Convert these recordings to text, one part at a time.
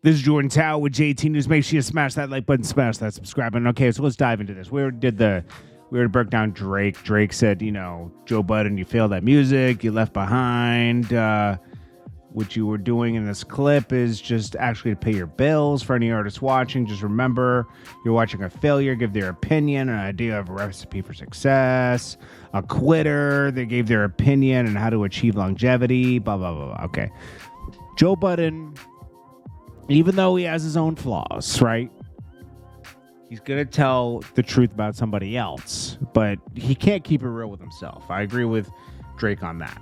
This is Jordan Tower with JT News. Make sure you smash that like button, smash that subscribe button. Okay, so let's dive into this. We already broke down Drake. Drake said, Joe Budden, you failed at music, you left behind. What you were doing in this clip is just actually to pay your bills. For any artists watching, just remember you're watching a failure, give their opinion, an idea of a recipe for success. A quitter, they gave their opinion on how to achieve longevity, blah, blah, blah, blah. Okay. Joe Budden, even though he has his own flaws, right? He's going to tell the truth about somebody else, but he can't keep it real with himself. I agree with Drake on that.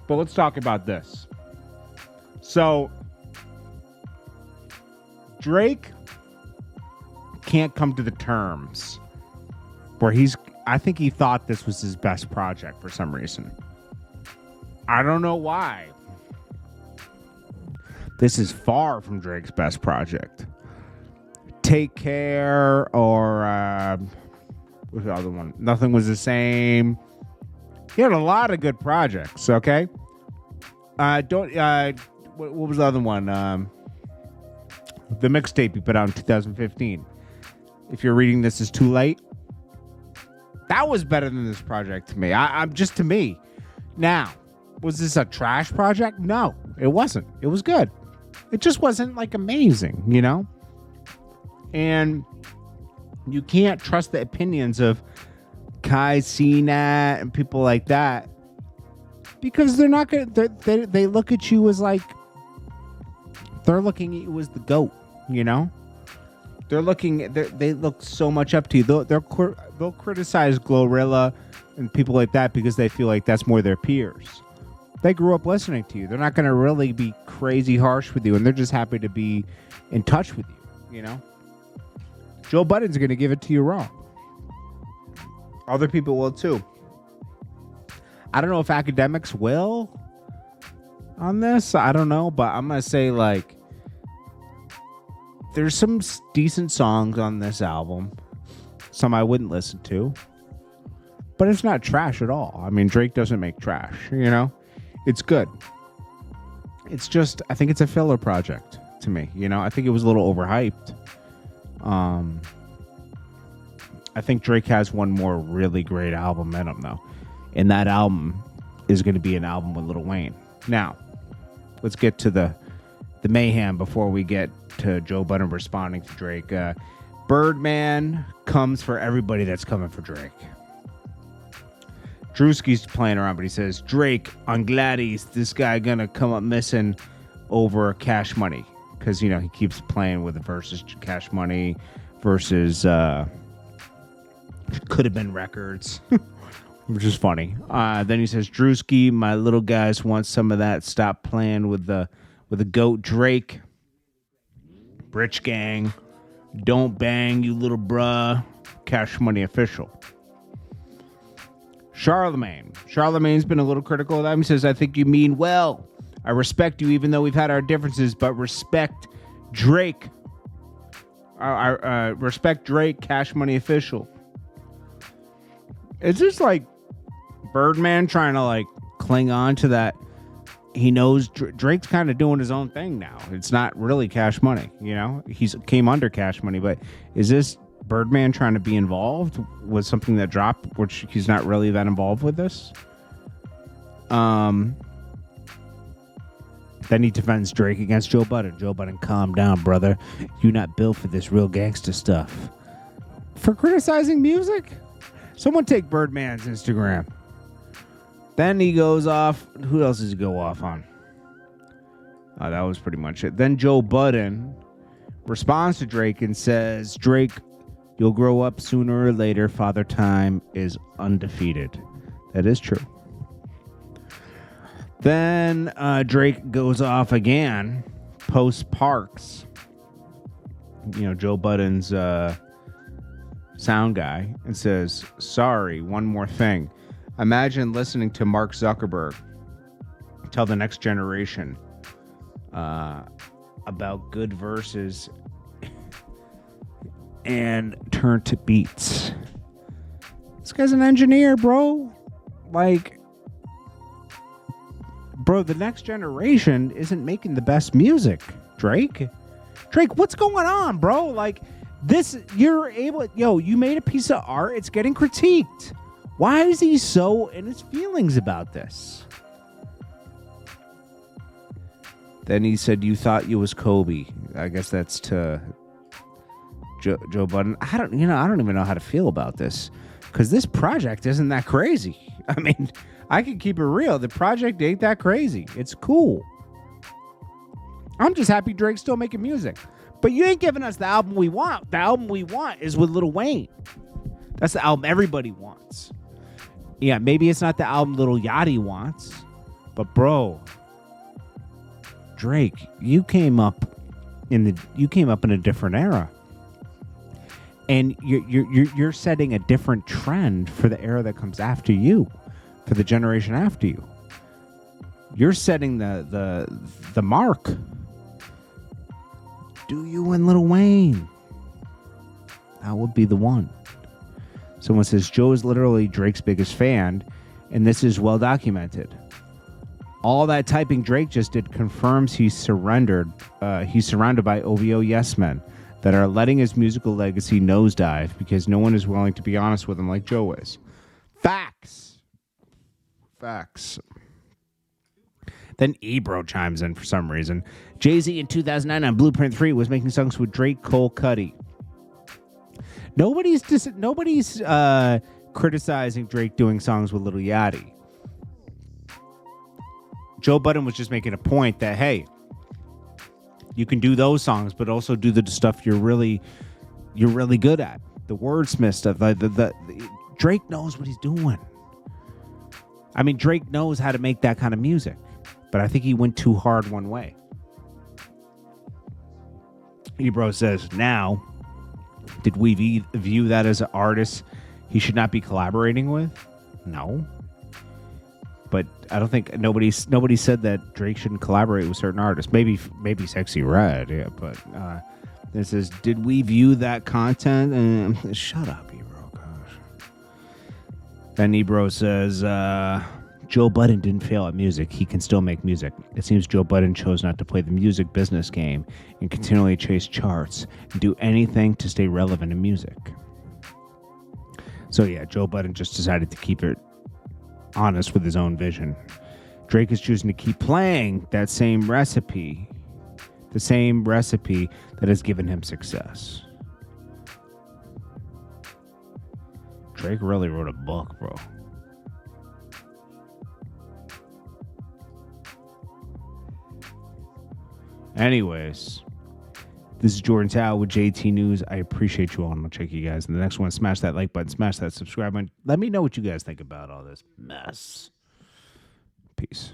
But let's talk about this. So, Drake can't come to the terms where I think he thought this was his best project for some reason. I don't know why. This is far from Drake's best project. Take Care or what's the other one? Nothing Was the Same. He had a lot of good projects, okay? What was the other one? The mixtape he put out in 2015. If you're reading this is too late. That was better than this project to me. I'm just to me. Now, was this a trash project? No, it wasn't. It was good. It just wasn't like amazing, And you can't trust the opinions of Kai Cenat and people like that because they're not gonna. They look at you as like they're looking at you as the GOAT. They're looking. They look so much up to you. They'll criticize Glorilla and people like that because they feel like that's more their peers. They grew up listening to you. They're not going to really be crazy harsh with you, and they're just happy to be in touch with you. Joe Budden's going to give it to you raw. Other people will too. I don't know if academics will on this. I don't know, but I'm going to say there's some decent songs on this album. Some I wouldn't listen to. But it's not trash at all. I mean, Drake doesn't make trash, It's good. It's just, I think it's a filler project to me. I think it was a little overhyped. I think Drake has one more really great album in him, though. And that album is going to be an album with Lil Wayne. Now, let's get to the mayhem before we get to Joe Budden responding to Drake. Birdman comes for everybody that's coming for Drake. Drewski's playing around, but he says, Drake, on Gladys, this guy gonna come up missing over Cash Money. Because, he keeps playing with the versus Cash Money versus Could Have Been Records, which is funny. Then he says, Drewski, my little guys want some of that. Stop playing with the GOAT Drake. Rich Gang, don't bang, you little bruh. Cash Money official. Charlemagne's been a little critical of that. He says, I think you mean well. I respect you even though we've had our differences, but respect Drake. Respect Drake, Cash Money official. Is this like Birdman trying to cling on to that? He knows Drake's kind of doing his own thing now. It's not really Cash Money, He's came under Cash Money, but is this Birdman trying to be involved with something that dropped, which he's not really that involved with this? Then he defends Drake against Joe Budden. Joe Budden, calm down, brother. You not built for this real gangster stuff. For criticizing music? Someone take Birdman's Instagram. Then he goes off. Who else does he go off on? That was pretty much it. Then Joe Budden responds to Drake and says, Drake, you'll grow up sooner or later. Father Time is undefeated. That is true. Then Drake goes off again, post Parks, Joe Budden's sound guy, and says, sorry, one more thing. Imagine listening to Mark Zuckerberg tell the next generation about good verses and turn to beats. This guy's an engineer, bro. bro, the next generation isn't making the best music. Drake, what's going on, bro? Like this, you made a piece of art. It's getting critiqued. Why is he so in his feelings about this? Then he said, "You thought you was Kobe." I guess that's to Joe Budden. I don't even know how to feel about this because this project isn't that crazy. I mean, I can keep it real. The project ain't that crazy. It's cool. I'm just happy Drake's still making music. But you ain't giving us the album we want. The album we want is with Lil Wayne. That's the album everybody wants. Yeah, maybe it's not the album Lil Yachty wants, but bro, Drake, you came up in a different era, and you're setting a different trend for the era that comes after you, for the generation after you. You're setting the mark. Do you and Lil Wayne? That would be the one. Someone says Joe is literally Drake's biggest fan, and this is well documented. All that typing Drake just did confirms he's surrounded by OVO yes men that are letting his musical legacy nosedive because no one is willing to be honest with him like Joe is. Facts. Then Ebro chimes in for some reason. Jay-Z in 2009 on Blueprint 3 was making songs with Drake, Cole, Cudi. Nobody's criticizing Drake doing songs with Lil Yachty. Joe Budden was just making a point that, hey, you can do those songs, but also do the stuff you're really good at. The wordsmith stuff. Drake knows what he's doing. I mean, Drake knows how to make that kind of music, but I think he went too hard one way. Ebro says, now, did we view that as an artist he should not be collaborating with? No. But I don't think nobody said that Drake shouldn't collaborate with certain artists. Maybe Sexy Red, yeah. But this is, did we view that content? Shut up, Ebro. Gosh. Then Ebro says, Joe Budden didn't fail at music. He can still make music. It seems Joe Budden chose not to play the music business game and continually chase charts and do anything to stay relevant in music. So yeah, Joe Budden just decided to keep it honest with his own vision. Drake is choosing to keep playing that same recipe, the same recipe that has given him success. Drake really wrote a book, bro. Anyways, this is Jordan Tower with JT News. I appreciate you all, and I'll check you guys in the next one. Smash that like button, smash that subscribe button. Let me know what you guys think about all this mess. Peace.